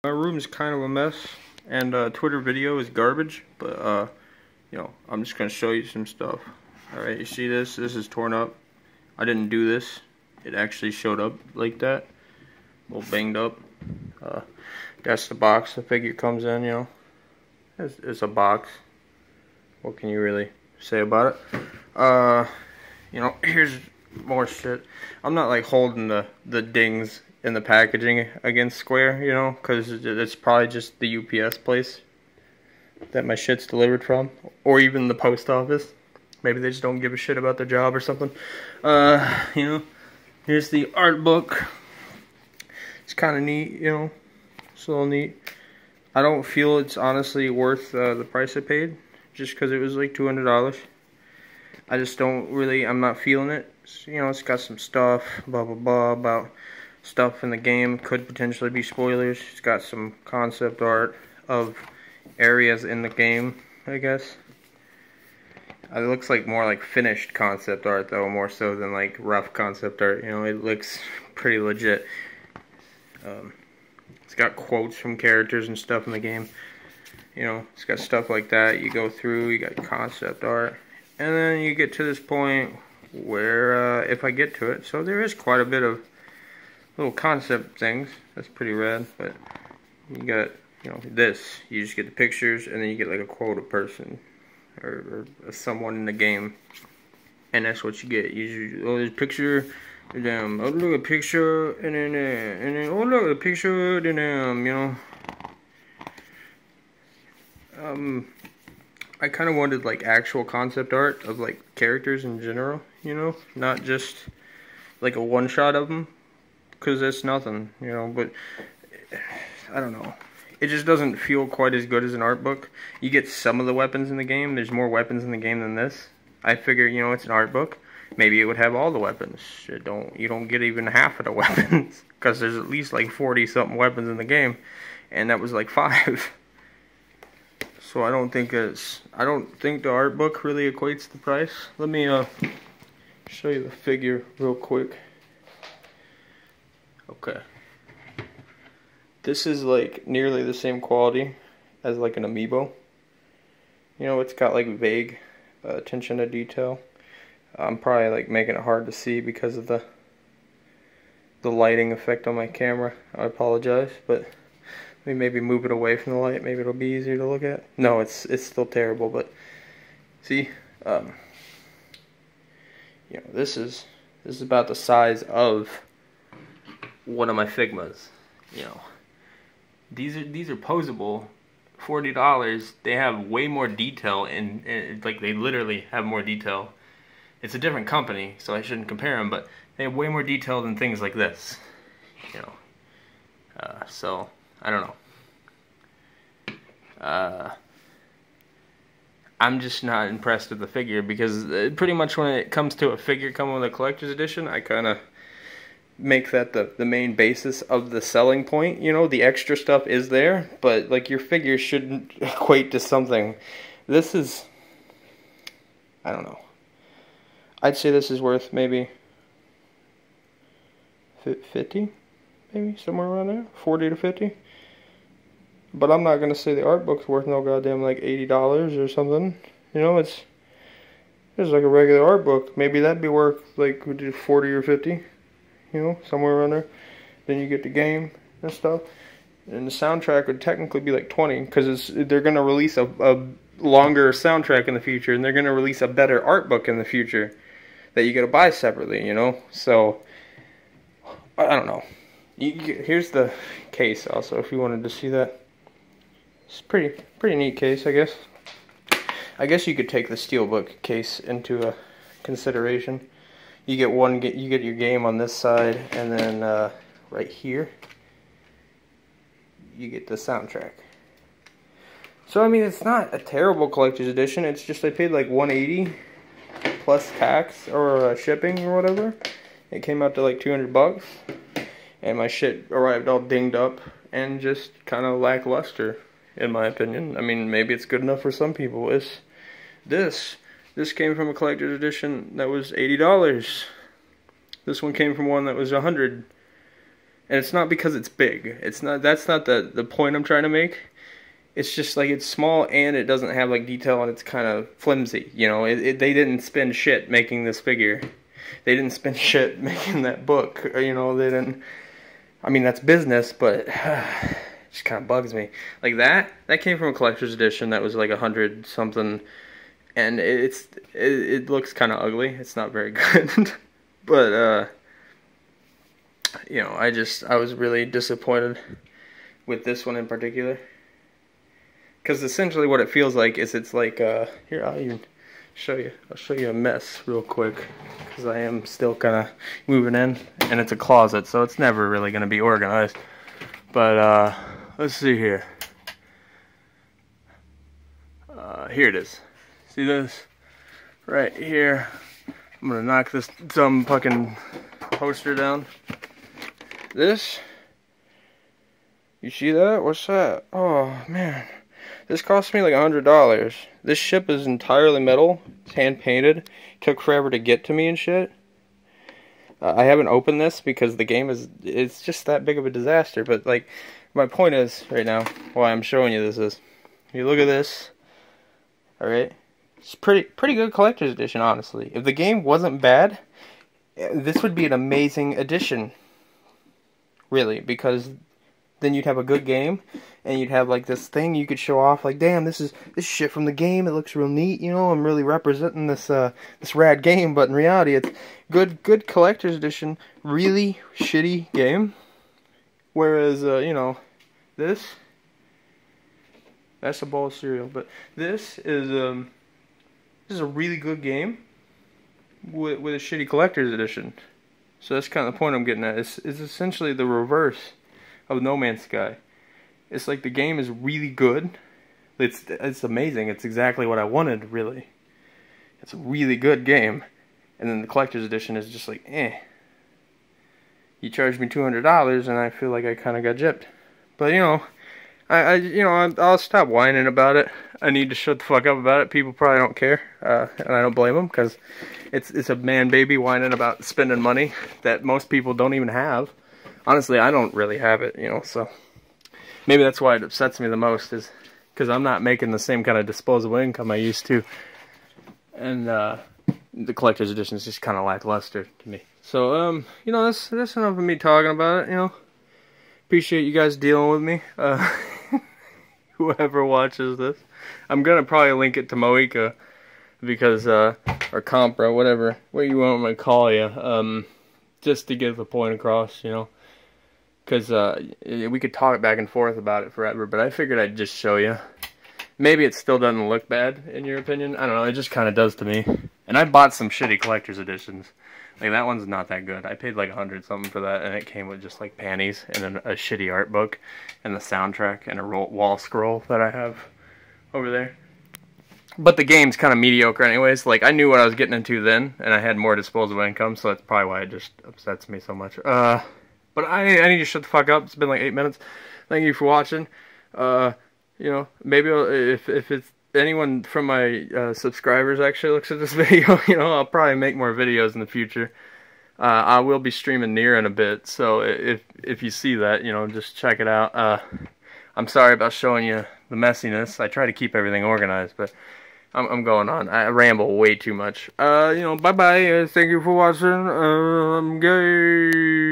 My room's kind of a mess, and Twitter video is garbage, but you know, I'm just gonna show you some stuff. Alright, you see this? This is torn up. I didn't do this. It actually showed up like that. A little banged up. That's the box the figure comes in, you know. It's a box. What can you really say about it? You know, here's more shit. I'm not like holding the dings in the packaging against Square, you know, because it's probably just the UPS place that my shit's delivered from, or even the post office. Maybe they just don't give a shit about their job or something. You know, here's the art book. It's kind of neat, you know. It's a little neat. I don't feel it's honestly worth the price I paid, just because it was like $200. I just don't really, I'm not feeling it. You know, it's got some stuff, blah blah blah, about stuff in the game, could potentially be spoilers. It's got some concept art of areas in the game, I guess. It looks like more like finished concept art though, more so than like rough concept art. You know, it looks pretty legit. It's got quotes from characters and stuff in the game. You know, it's got stuff like that. You go through, you got concept art, and then you get to this point where, if I get to it, so there is quite a bit of little concept things. That's pretty rad. But you got, you know, this. You just get the pictures, and then you get like a quote of person or someone in the game, and that's what you get. You oh, there's a picture. Oh, look at a picture, and then oh, look at a picture, and then you know. I kind of wanted like actual concept art of like characters in general, you know, not just like a one shot of them, because that's nothing, you know. But I don't know, it just doesn't feel quite as good as an art book. You get some of the weapons in the game. There's more weapons in the game than this. I figure, you know, it's an art book. Maybe it would have all the weapons. You don't get even half of the weapons, because there's at least like 40 something weapons in the game, and that was like 5. So I don't think the art book really equates the price. Let me show you the figure real quick. Okay. This is like nearly the same quality as like an amiibo. You know, it's got like vague attention to detail. I'm probably like making it hard to see because of the lighting effect on my camera. I apologize, but let me maybe move it away from the light. Maybe it'll be easier to look at. No, it's still terrible, but see, you know, this is about the size of one of my Figmas. You know, these are posable. $40. They have way more detail, and like they literally have more detail. It's a different company, so I shouldn't compare them, but they have way more detail than things like this. You know, so I don't know. I'm just not impressed with the figure, because pretty much when it comes to a figure coming with a collector's edition, I kind of make that the main basis of the selling point. You know, the extra stuff is there, but like your figure shouldn't equate to something. This is, I don't know. I'd say this is worth maybe 50, maybe somewhere around there, 40 to 50. But I'm not gonna say the art book's worth no goddamn like $80 or something. You know, it's like a regular art book. Maybe that'd be worth like 40 or 50. You know, somewhere around there. Then you get the game and stuff, and the soundtrack would technically be like 20, because they're gonna release a longer soundtrack in the future, and they're gonna release a better art book in the future that you gotta buy separately. You know, so I don't know. Here's the case also, if you wanted to see that. It's pretty neat case, I guess. I guess you could take the steelbook case into consideration. You get you get your game on this side, and then right here you get the soundtrack. So I mean, it's not a terrible collector's edition. It's just I paid like $180 plus tax or shipping or whatever. It came out to like $200, and my shit arrived all dinged up and just kind of lackluster, in my opinion. I mean, maybe it's good enough for some people. This came from a collector's edition that was $80. This one came from one that was $100. And it's not because it's big. It's not. That's not the point I'm trying to make. It's just like it's small and it doesn't have like detail and it's kind of flimsy. You know, they didn't spend shit making this figure. They didn't spend shit making that book. You know, they didn't. I mean, that's business, but it just kind of bugs me. Like that came from a collector's edition that was like 100 something, and it looks kind of ugly. It's not very good, but you know, I was really disappointed with this one in particular, because essentially what it feels like is it's like here, I'll even show you. I'll show you a mess real quick, because I am still kind of moving in, and it's a closet, so it's never really going to be organized. But let's see here. Here it is. See this right here? I'm gonna knock this dumb fucking poster down. This, you see that? What's that? Oh man, this cost me like $100. This ship is entirely metal. It's hand painted. Took forever to get to me and shit. I haven't opened this because the game it's just that big of a disaster. But like, my point is right now, why I'm showing you this is, you look at this. All right, it's pretty good collector's edition, honestly. If the game wasn't bad, this would be an amazing addition. Really, because then you'd have a good game, and you'd have like this thing you could show off. Like, damn, this shit from the game. It looks real neat. You know, I'm really representing this this rad game. But in reality, it's good collector's edition. Really shitty game. Whereas you know, this. That's a bowl of cereal, but this is a really good game with a shitty collector's edition. So that's kind of the point I'm getting at. It's essentially the reverse of No Man's Sky. It's like the game is really good. It's amazing. It's exactly what I wanted, really. It's a really good game, and then the collector's edition is just like, eh. You charged me $200, and I feel like I kind of got gypped. But you know. I'll stop whining about it. I need to shut the fuck up about it. People probably don't care, and I don't blame them, because it's a man baby whining about spending money that most people don't even have. Honestly, I don't really have it, you know, so maybe that's why it upsets me the most, is because I'm not making the same kind of disposable income I used to, and the collector's edition is just kind of lackluster to me. So, you know, that's enough of me talking about it, you know. Appreciate you guys dealing with me. Whoever watches this, I'm gonna probably link it to Moika, because or Compra, whatever you want me to call you, just to get the point across, you know, because we could talk back and forth about it forever, but I figured I'd just show you. Maybe it still doesn't look bad in your opinion. I don't know. It just kind of does to me. And I bought some shitty collector's editions. Like, that one's not that good. I paid like 100 something for that, and it came with just like panties and a shitty art book and the soundtrack and a wall scroll that I have over there. But the game's kind of mediocre anyways. Like, I knew what I was getting into then, and I had more disposable income, so that's probably why it just upsets me so much. But I need to shut the fuck up. It's been like 8 minutes. Thank you for watching. You know, maybe if it's anyone from my subscribers actually looks at this video, you know, I'll probably make more videos in the future. I will be streaming Nier in a bit, so if you see that, you know, just check it out. I'm sorry about showing you the messiness. I try to keep everything organized, but I'm going on. I ramble way too much. You know, bye bye. Thank you for watching. I'm gay.